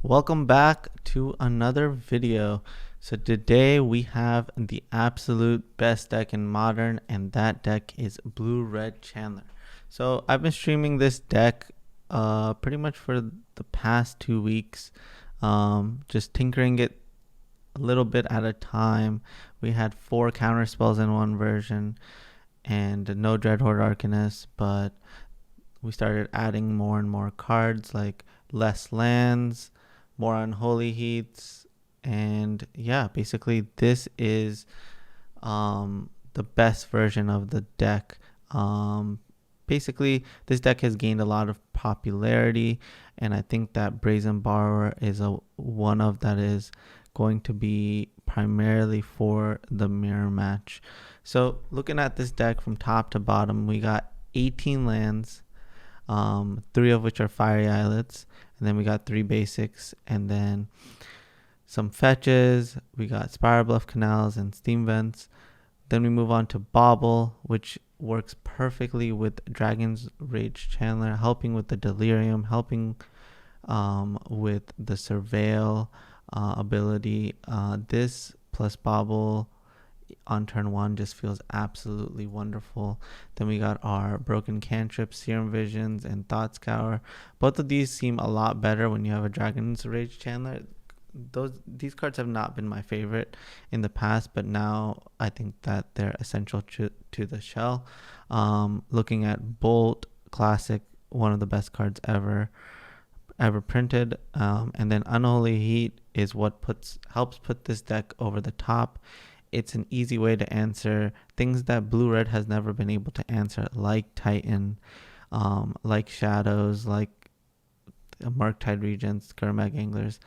Welcome back to another video. So today we have the absolute best deck in Modern, and that deck is Blue Red Chandler. So I've been streaming this deck pretty much for the past 2 weeks, just tinkering it a little bit at a time. We had 4 counterspells in one version and no Dreadhorde Arcanist, but we started adding more and more cards, like less lands, more Unholy Heats, and yeah, basically this is the best version of the deck. Basically, this deck has gained a lot of popularity, and I think that Brazen Borrower is one of that is going to be primarily for the mirror match. So looking at this deck from top to bottom, we got 18 lands, 3 of which are Fiery Islets, and then we got 3 basics, and then some fetches. We got Spirebluff Canals and Steam Vents. Then we move on to Bauble, which works perfectly with Dragon's Rage Chandler, helping with the Delirium, helping with the Surveil ability. This plus Bauble on turn 1 just feels absolutely wonderful. Then we got our broken cantrips, Serum Visions, and Thought Scour. Both of these seem a lot better when you have a Dragon's Rage Chandler. These cards have not been my favorite in the past, but now I think that they're essential to the shell. Looking at Bolt Classic, one of the best cards ever printed, and then Unholy Heat is what helps put this deck over the top. It's an easy way to answer things that Blue-Red has never been able to answer, like Titan, like Shadows, like Murktide Regents, Gurmag Anglers,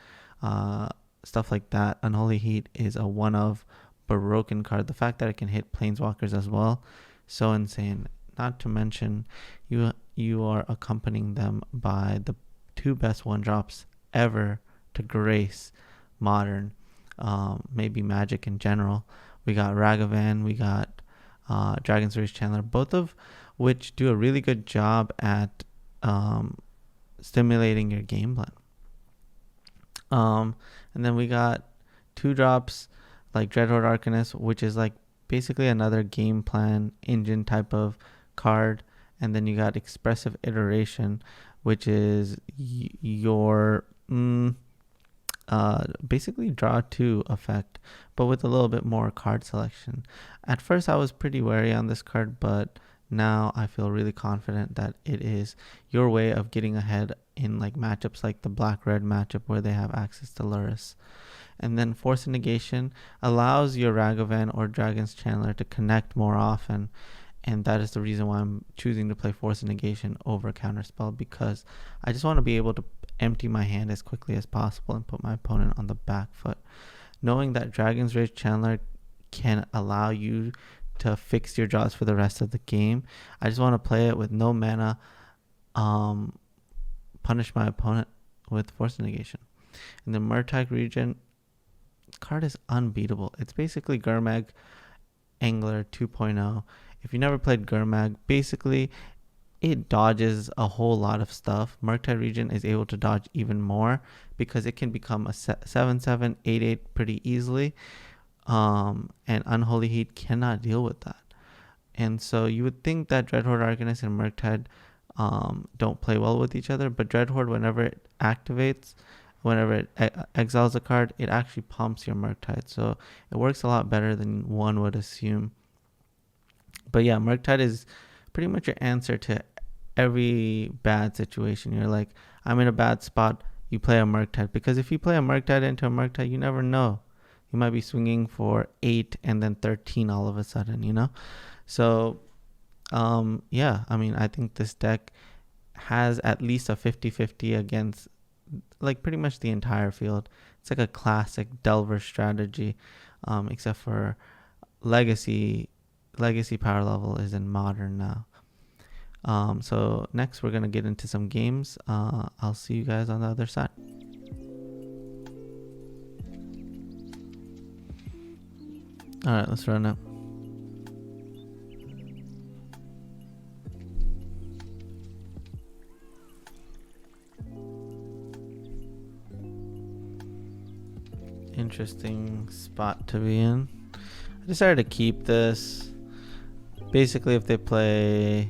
stuff like that. Unholy Heat is a one-of broken card. The fact that it can hit Planeswalkers as well, so insane. Not to mention, you are accompanying them by the 2 best one-drops ever to grace Modern. Maybe Magic in general. We got Ragavan, we got Dragon's Rage Chandler, both of which do a really good job at stimulating your game plan. And then we got 2 drops like Dreadhorde Arcanist, which is like basically another game plan engine type of card. And then you got Expressive Iteration, which is your basically draw 2 effect, but with a little bit more card selection. At first I was pretty wary on this card, but now I feel really confident that it is your way of getting ahead in like matchups like the black-red matchup where they have access to Lurrus. And then Force of Negation allows your Ragavan or Dragon's Chandler to connect more often, and that is the reason why I'm choosing to play Force of Negation over Counterspell, because I just want to be able to empty my hand as quickly as possible and put my opponent on the back foot. Knowing that Dragon's Rage Chandler can allow you to fix your draws for the rest of the game, I just want to play it with no mana, punish my opponent with Force of Negation. And the Murktide Regent card is unbeatable. It's basically Gurmag Angler 2.0. If you never played Gurmag, basically it dodges a whole lot of stuff. Murktide Regent is able to dodge even more because it can become a 7/7, 8/8 pretty easily. And Unholy Heat cannot deal with that. And so you would think that Dreadhorde Arcanist and Murktide don't play well with each other, but Dreadhorde, whenever it activates, whenever it exiles a card, it actually pumps your Murktide. So it works a lot better than one would assume. But yeah, Murktide is pretty much your answer to every bad situation. You're like, I'm in a bad spot, you play a Murktide. Because if you play a Murktide into a Murktide, you never know. You might be swinging for 8 and then 13 all of a sudden, you know? So, yeah, I mean, I think this deck has at least a 50-50 against like pretty much the entire field. It's like a classic Delver strategy, except for Legacy power level is in Modern now. So next we're going to get into some games. I'll see you guys on the other side. Alright, let's run it. interesting spot to be in. I decided to keep this. Basically, if they play...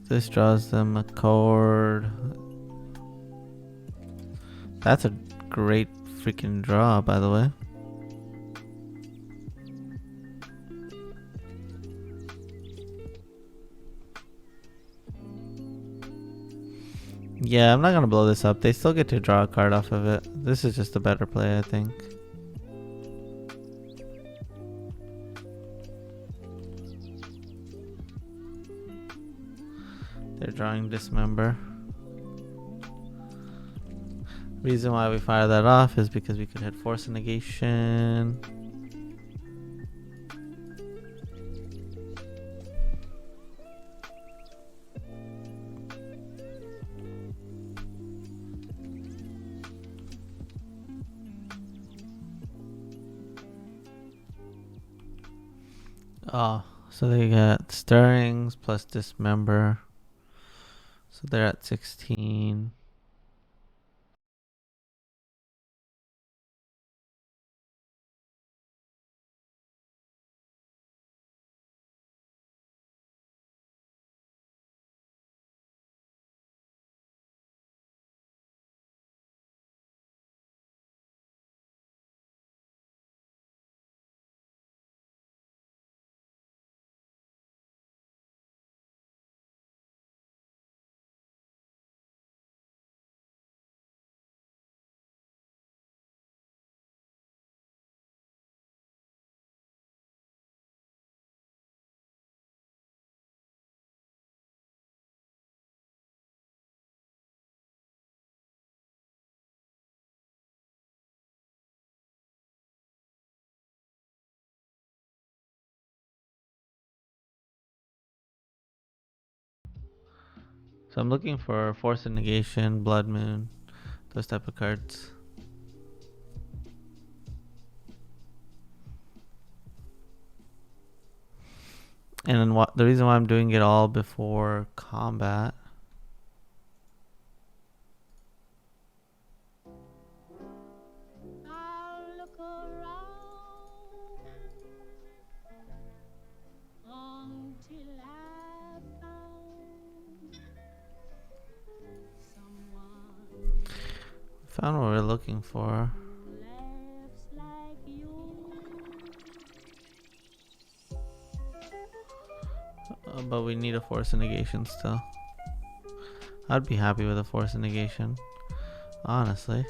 This draws them a card. That's a great freaking draw, by the way. Yeah, I'm not gonna blow this up. They still get to draw a card off of it. This is just a better play, I think. They're drawing Dismember. Reason why we fire that off is because we could hit Force of Negation. Oh, so they got Stirrings plus Dismember. So they're at 16. So I'm looking for Force of Negation, Blood Moon, those type of cards. And then the reason why I'm doing it all before combat. Found what we're looking for. But we need a Force of Negation still. I'd be happy with a Force of Negation, honestly.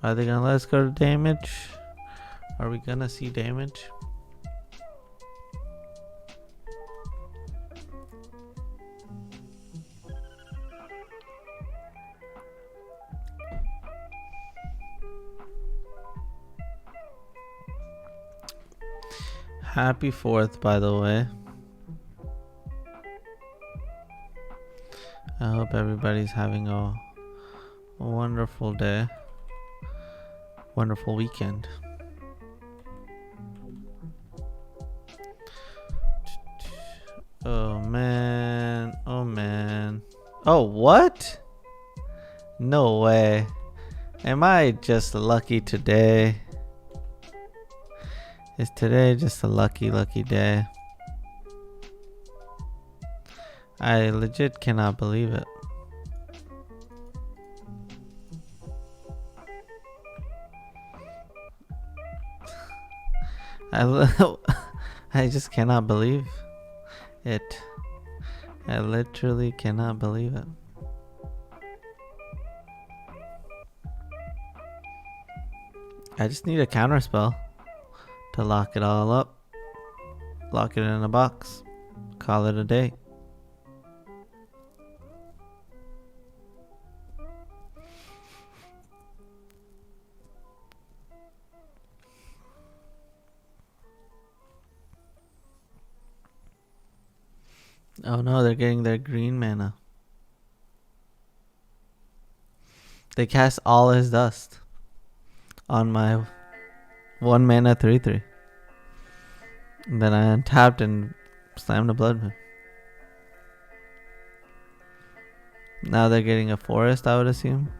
Are they gonna let us go to damage? Are we gonna see damage? Happy 4th, by the way. I hope everybody's having a wonderful day. Wonderful weekend. Oh man. Oh man. Oh, what? No way. Am I just lucky today? Is today just a lucky day? I legit cannot believe it. I just cannot believe it. I literally cannot believe it. I just need a counterspell to lock it all up. Lock it in a box. Call it a day. Oh no, they're getting their green mana. They cast all his dust on my 1 mana 3/3. And then I untapped and slammed a Blood Moon. Now they're getting a forest, I would assume.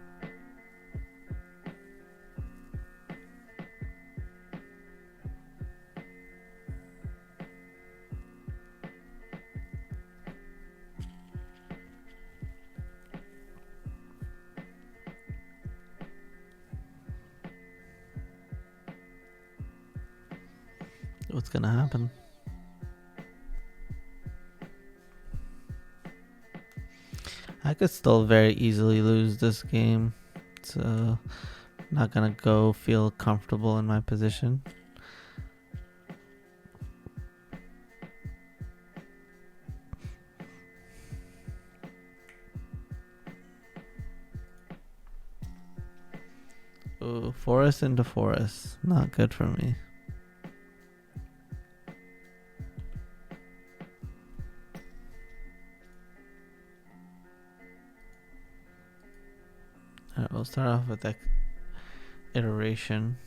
What's gonna happen? I could still very easily lose this game, so not gonna go feel comfortable in my position. Ooh, forest into forest, not good for me. Alright, we'll start off with that iteration.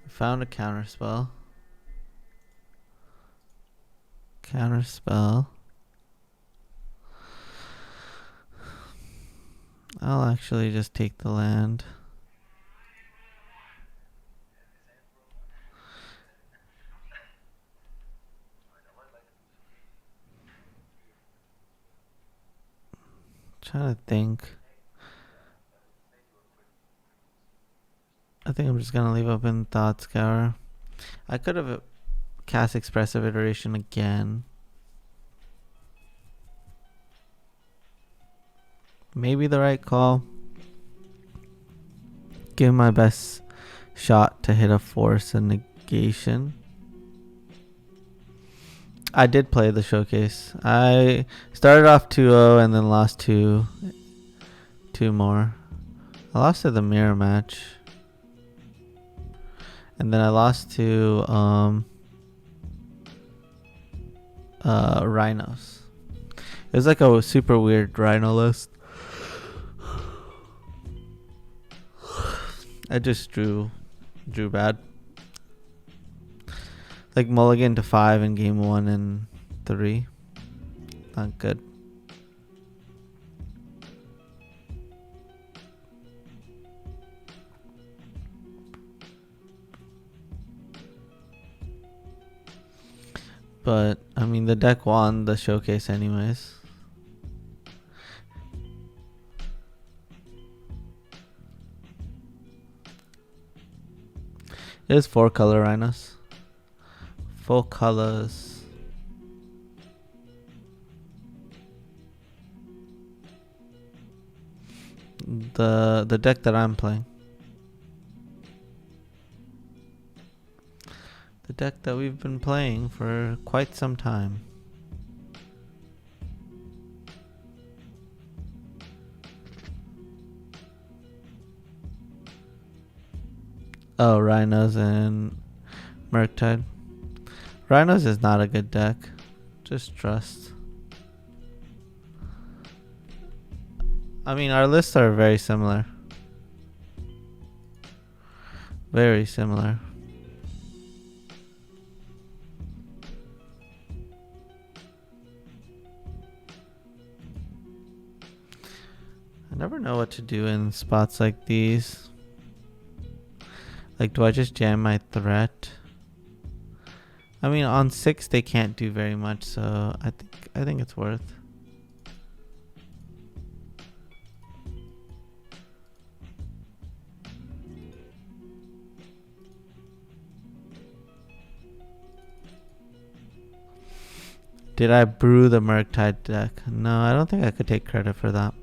Found a counterspell. Counterspell. I'll actually just take the land. Trying to think. I think I'm just gonna leave open Thought Scour. I could have cast Expressive Iteration again. Maybe the right call. Give my best shot to hit a Force of Negation. I did play the showcase. I started off 2-0 and then lost two more. I lost to the mirror match. And then I lost to rhinos. It was like a super weird rhino list. I just drew bad. Like mulligan to 5 in game 1 and 3. Not good. But I mean, the deck won the showcase anyways. It is 4 color rhinos. Full colors. The deck that I'm playing. The deck that we've been playing for quite some time. Oh, Rhinos and Murktide. Rhinos is not a good deck. Just trust. I mean, our lists are very similar. Very similar. I never know what to do in spots like these. Like, do I just jam my threat? I mean, on 6 they can't do very much, so I think it's worth. Did I brew the Murktide deck? No, I don't think I could take credit for that.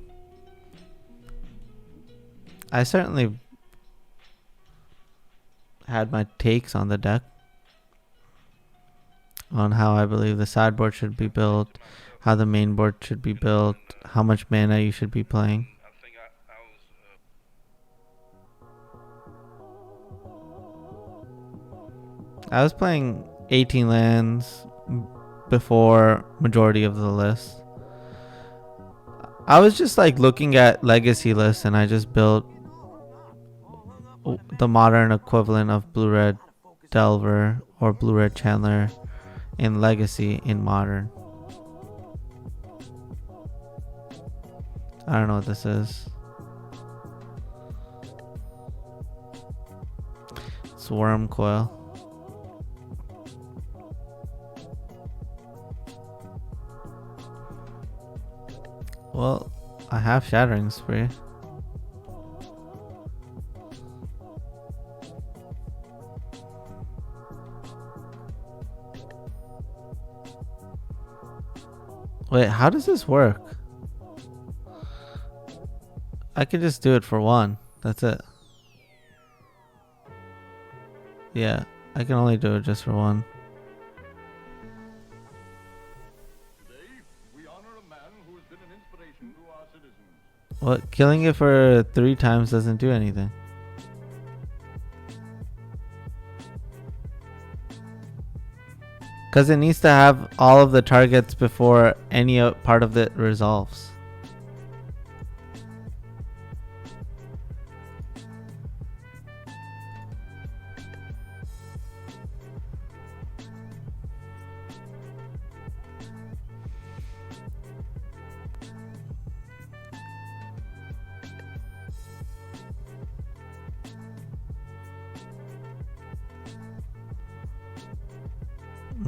I certainly had my takes on the deck, on how I believe the sideboard should be built, how the main board should be built, how much mana you should be playing. I was playing 18 lands before majority of the list. I was just like looking at legacy lists and I just built the modern equivalent of blue-red Delver or blue-red Channeler in legacy in modern. I don't know what this is. Swarm Coil. Well, I have Shattering Spree. Wait, how does this work? I can just do it for one. That's it. Yeah, I can only do it just for one. Today, we honor a man who has been an inspiration to our citizens. Well, killing it for 3 times doesn't do anything. Because it needs to have all of the targets before any part of it resolves.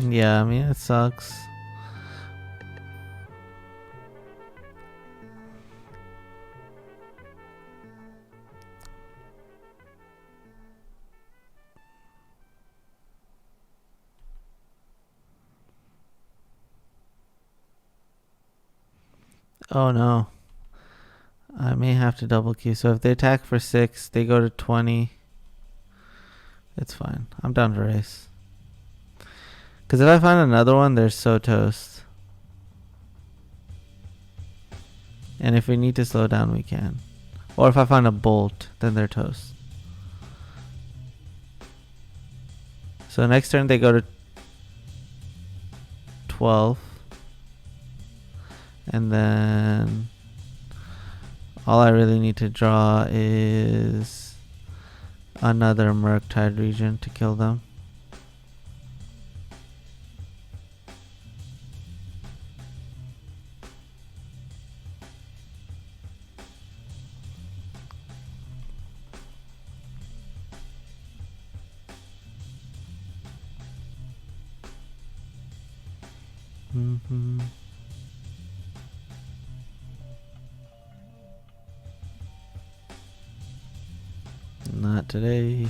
Yeah, I mean, it sucks. Oh no. I may have to double queue. So if they attack for 6, they go to 20. It's fine. I'm done for race. Because if I find another one, they're so toast. And if we need to slow down, we can. Or if I find a bolt, then they're toast. So next turn they go to 12. And then all I really need to draw is another Murktide Regent to kill them. Mm-hmm. Not today.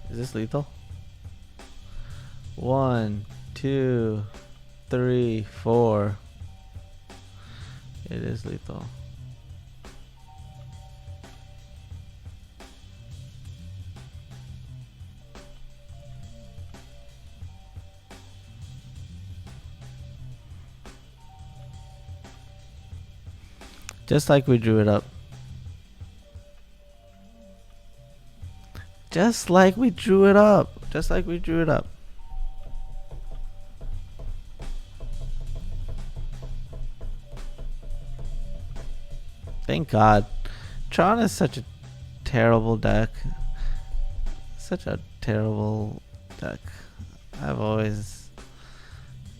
Is this lethal? 1, 2, 3, 4. It is lethal. Just like we drew it up. Just like we drew it up. Just like we drew it up. Thank God. Tron is such a terrible deck. Such a terrible deck. I've always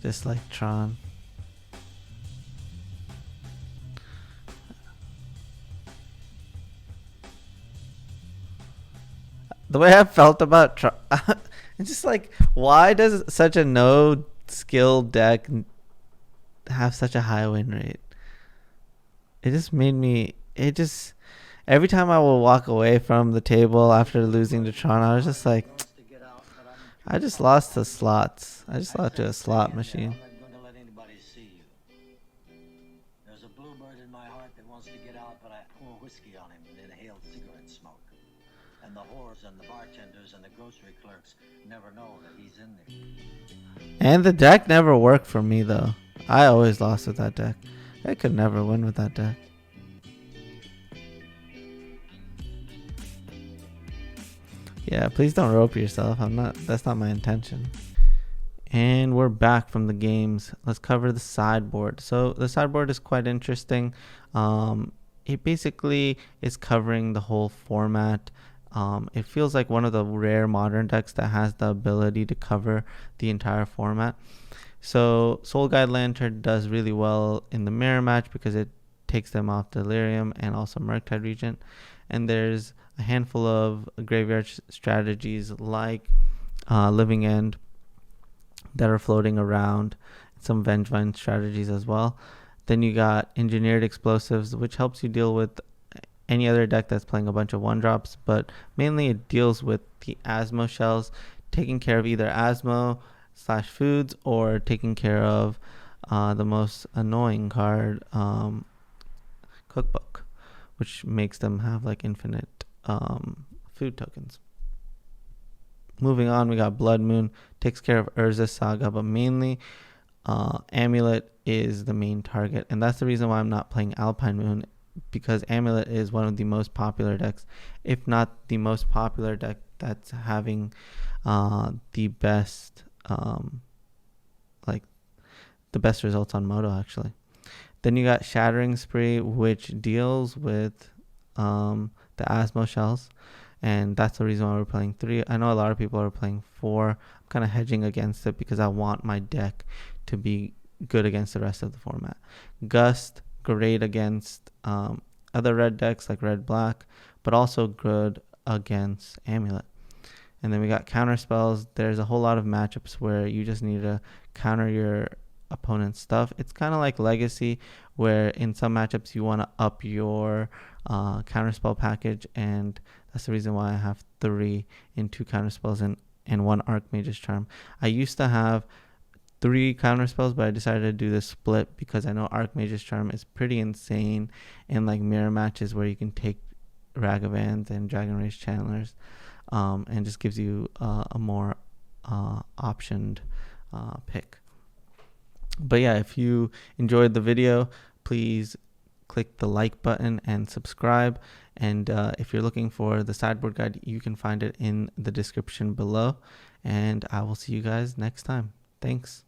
disliked Tron. The way I felt about Tron, it's just like, why does such a no skill deck have such a high win rate? It just made me, every time I will walk away from the table after losing to Tron, I was just like, I just lost to slots. I just lost to a slot machine. There's a bluebird in my heart that wants to get out, but I pour whiskey on him and inhale cigarette smoke. And the whores and the bartenders and the grocery clerks never know that he's in there. And the deck never worked for me, though. I always lost with that deck. I could never win with that deck. Yeah, please don't rope yourself. That's not my intention. And we're back from the games. Let's cover the sideboard. So the sideboard is quite interesting. It basically is covering the whole format. It feels like one of the rare modern decks that has the ability to cover the entire format. So Soul Guide Lantern does really well in the mirror match because it takes them off Delirium and also Murktide Regent. And there's a handful of graveyard strategies like Living End that are floating around, some Vengevine strategies as well. Then you got Engineered Explosives, which helps you deal with any other deck that's playing a bunch of 1-drops, but mainly it deals with the Asmo shells, taking care of either Asmo / foods or taking care of the most annoying card, Cookbook, which makes them have like infinite food tokens. Moving on, we got Blood Moon, takes care of Urza's Saga, but mainly Amulet is the main target, and that's the reason why I'm not playing Alpine Moon, because Amulet is one of the most popular decks, if not the most popular deck that's having the best the best results on Moto actually. Then you got Shattering Spree, which deals with the Asmo shells, and that's the reason why we're playing 3. I know a lot of people are playing 4. I'm kind of hedging against it because I want my deck to be good against the rest of the format. Gust, great against other red decks like red black, but also good against Amulet. And then we got counterspells. There's a whole lot of matchups where you just need to counter your opponent's stuff. It's kind of like Legacy, where in some matchups you want to up your counterspell package, and that's the reason why I have 3 in 2 counterspells and 1 Archmage's Charm. I used to have 3 counterspells, but I decided to do this split because I know Archmage's Charm is pretty insane in like mirror matches where you can take Ragavans and Dragon Rage Channelers, and just gives you a more optioned pick. But yeah, if you enjoyed the video, please click the like button and subscribe. And if you're looking for the sideboard guide, you can find it in the description below. And I will see you guys next time. Thanks.